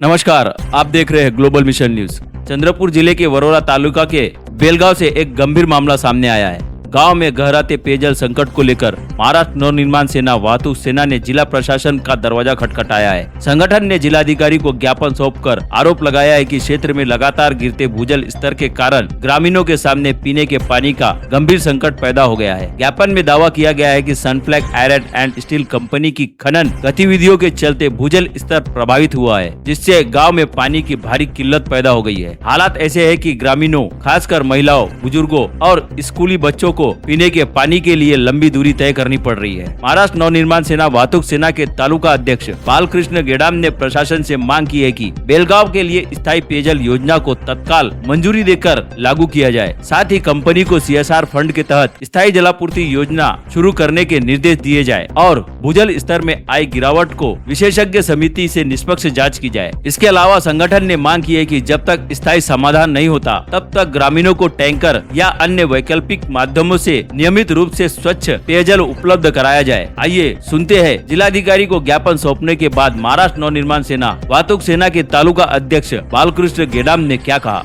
नमस्कार, आप देख रहे हैं ग्लोबल मिशन न्यूज। चंद्रपुर जिले के वरोरा तालुका के बेलगांव से एक गंभीर मामला सामने आया है। गांव में गहराते पेयजल संकट को लेकर महाराष्ट्र नवनिर्माण सेना वाहतुक सेना ने जिला प्रशासन का दरवाजा खटखटाया है। संगठन ने जिलाधिकारी को ज्ञापन सौंपकर आरोप लगाया है कि क्षेत्र में लगातार गिरते भूजल स्तर के कारण ग्रामीणों के सामने पीने के पानी का गंभीर संकट पैदा हो गया है। ज्ञापन में दावा किया गया है कि Sunflag iron end steel company की खनन गतिविधियों के चलते भूजल स्तर प्रभावित हुआ है, जिससे गाँव में पानी की भारी किल्लत पैदा हो गई है। हालात ऐसे है कि ग्रामीणों, खासकर महिलाओं, बुजुर्गों और स्कूली बच्चों को पीने के पानी के लिए लंबी दूरी तय करनी पड़ रही है। महाराष्ट्र नवनिर्माण सेना वाहतुक सेना के तालुका अध्यक्ष बालकृष्ण गेडाम ने प्रशासन से मांग की है कि बेलगांव के लिए स्थायी पेयजल योजना को तत्काल मंजूरी देकर लागू किया जाए। साथ ही कंपनी को CSR फंड के तहत स्थायी जलापूर्ति योजना शुरू करने के निर्देश दिए जाए और भूजल स्तर में आई गिरावट को विशेषज्ञ समिति से निष्पक्ष जाँच की जाए। इसके अलावा संगठन ने मांग की है कि जब तक स्थायी समाधान नहीं होता तब तक ग्रामीणों को टैंकर या अन्य वैकल्पिक माध्यमों से नियमित रूप से स्वच्छ पेयजल उपलब्ध कराया जाए। आइए सुनते हैं जिलाधिकारी को ज्ञापन सौंपने के बाद महाराष्ट्र नवनिर्माण सेना वाहतुक सेना के तालुका अध्यक्ष बालकृष्ण गेडाम ने क्या कहा।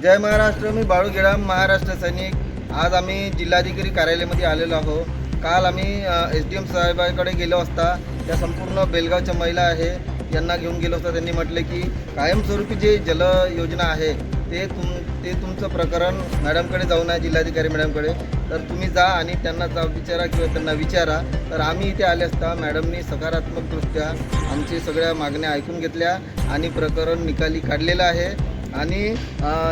जय महाराष्ट्र। मी बाळू गेडाम, महाराष्ट्र सैनिक। आज आम्ही जिल्हाधिकारी कार्यालयामध्ये आलेलो आहोत। काल आम्ही SDM साहेबांकडे गेलो असता त्या संपूर्ण बेलगावच्या महिला आहे यांना घेऊन गेलो असता त्यांनी म्हटले की कायमस्वरूपी जे जल योजना आहे ते तुमचं प्रकरण मॅडमकडे जाऊन आहे, जिल्हाधिकारी मॅडमकडे, तर तुम्ही जा आणि त्यांना विचारा किंवा त्यांना विचारा। तर आम्ही इथे आले असता मॅडमनी सकारात्मकदृष्ट्या आमची सगळ्या मागण्या ऐकून घेतल्या आणि प्रकरण निकाली काढलेलं आहे आणि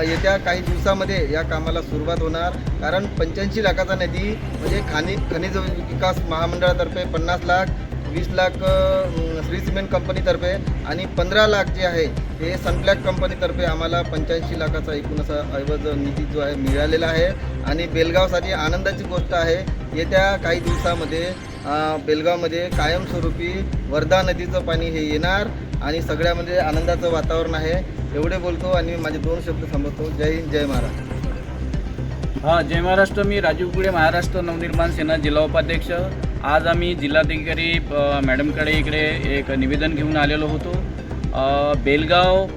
येत्या काही दिवसामध्ये या कामाला सुरुवात होणार। कारण 85 लाखाचा निधी म्हणजे खनिज विकास महामंडळातर्फे 50 लाख, 20 लाख श्री सिमेंट कंपनीतर्फे आणि 15 लाख जे आहे हे सनफ्लॅग कंपनीतर्फे आम्हाला 85 लाखाचा एकूण असा ऐवज निधी जो आहे मिळालेला आहे आणि बेलगावसाठी आनंदाची गोष्ट आहे। येत्या काही दिवसामध्ये बेलगावमध्ये कायमस्वरूपी वर्धा नदीचं पाणी हे येणार आणि सगळ्यामध्ये आनंदाचं वातावरण आहे। एवढे बोलतो आणि माझे 2 शब्द थांबवतो। जय हिंद, जय महाराष्ट्र। जय महाराष्ट्र। मी राजीव कुळे, महाराष्ट्र नवनिर्माण सेना जिल्हा उपाध्यक्ष। आज आम्ही जिल्हाधिकारी मॅडमकडे इकडे एक निवेदन घेऊन आलेलो होतो। बेलगाव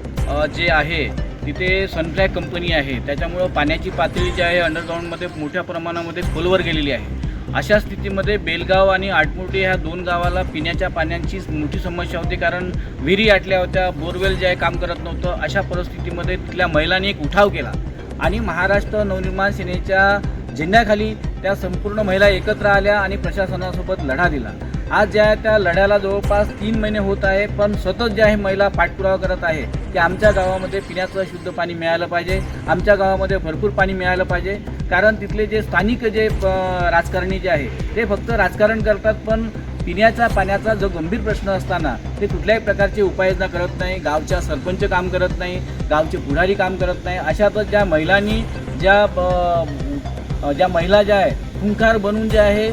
जे आहे तिथे सनफ्लॅग कंपनी आहे, त्याच्यामुळं पाण्याची पातळी जी आहे अंडरग्राऊंडमध्ये मोठ्या प्रमाणामध्ये खोलवर गेलेली आहे। अशा स्थितीमध्ये बेलगाव आणि आटमुर्डी ह्या 2 गावाला पिण्याच्या पाण्याची मोठी समस्या होती, कारण विहिरी आटल्या होत्या, बोरवेल जे आहे काम करत नव्हतं। अशा परिस्थितीमध्ये तिथल्या महिलांनी एक उठाव केला आणि महाराष्ट्र नवनिर्माण सेनेच्या झेंड्याखाली त्या संपूर्ण महिला एकत्र आल्या आणि प्रशासनासोबत लढा दिला। आज ज्या त्या लढ्याला जवळपास 3 महिने होत आहे, पण सतत ज्या आहे महिला पाठपुरावा करत आहे की आमच्या गावामध्ये पिण्याचं शुद्ध पाणी मिळालं पाहिजे, आमच्या गावामध्ये भरपूर पाणी मिळालं पाहिजे। कारण तिथले जे स्थानिक जे राजकारणी जे आहे ते फक्त राजकारण करतात, पण पिण्याच्या पाण्याचा जो गंभीर प्रश्न असताना ते कुठल्याही प्रकारची उपाययोजना करत नाही। गावच्या सरपंच काम करत नाही, गावचे पुढारी काम करत नाही। अशातच ज्या महिलांनी ज्या महिला ज्या आहे खुंखार बनून जे आहे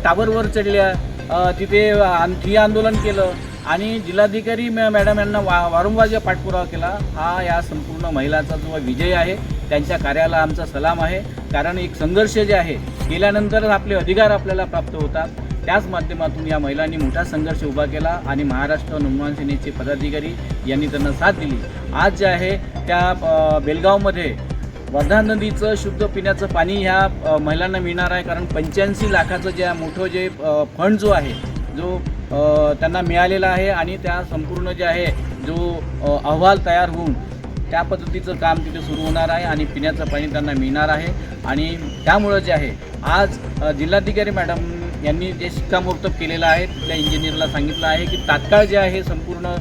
टावरवर चढल्या, तिथे ठिय्या आंदोलन केलं आणि जिल्हाधिकारी मॅडम यांना वारंवार जे पाठपुरावा केला। हा या संपूर्ण महिलाचा जो विजय आहे, त्यांच्या कार्याला आमचा सलाम आहे। कारण एक संघर्ष जे आहे केल्यानंतर आपले अधिकार आपल्याला प्राप्त होतात, त्याच माध्यमातून या महिलांनी मोठा संघर्ष उभा केला आणि महाराष्ट्र नवनिर्माण सेनेचे पदाधिकारी यांनी त्यांना साथ दिली। आज जे आहे त्या बेलगावमध्ये वर्धा नदीचं शुद्ध पिण्याचं पाणी ह्या महिलांना मिळणार आहे। कारण 85 लाखाचं जे मोठं जे फंड जो आहे जो त्यांना मिळालेला आहे आणि त्या संपूर्ण जे आहे जो अहवाल तयार होऊन त्या पद्धतीचं काम तिथे सुरू होणार आहे आणि पिण्याचं पाणी त्यांना मिळणार आहे। आणि त्यामुळं जे आहे आज जिल्हाधिकारी मॅडम यांनी जे शिक्कामोर्तब केलेलं आहे, तिथल्या इंजिनियरला सांगितलं आहे की तात्काळ जे आहे संपूर्ण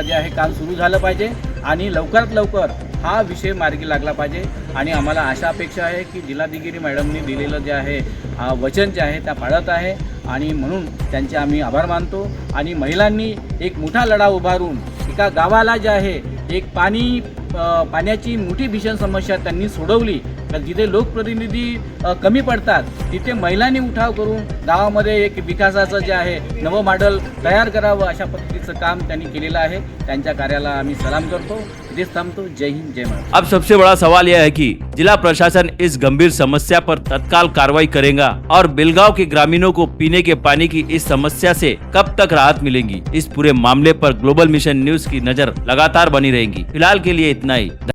जे आहे काम सुरू झालं पाहिजे आणि लवकरात लवकर हा विषय मार्गी लागला पाहिजे। आणि आम्हाला अशा अपेक्षा आहे की जिल्हाधिकारी मॅडमनी दिलेलं जे आहे वचन जे आहे त्या पाळत आहे आणि म्हणून त्यांचे आम्ही आभार मानतो। आणि महिलांनी एक मोठा लढा उभारून एका गावाला जे आहे एक पाण्याची मोठी भीषण समस्या त्यांनी सोडवली। जिथे लोकप्रतिनिधी कमी पडतात तिथे महिलांनी उठाव करून गावामध्ये एक विकासाचं जे आहे नवं मॉडेल तयार करावं अशा पद्धतीचं काम त्यांनी केलेलं आहे. त्यांच्या कार्याला आम्ही सलाम करतो. इथेच थांबतो. जय हिंद, जय महाराष्ट्र. अब सबसे बड़ा सवाल यह है कि जिला प्रशासन इस गंभीर समस्या पर तत्काल कार्रवाई करेगा और बेलगांव के ग्रामीणों को पीने के पानी की इस समस्या से कब तक राहत मिलेगी. इस पूरे मामले पर ग्लोबल मिशन न्यूज की नजर लगातार बनी रहेगी. फिलहाल के लिए इतना ही.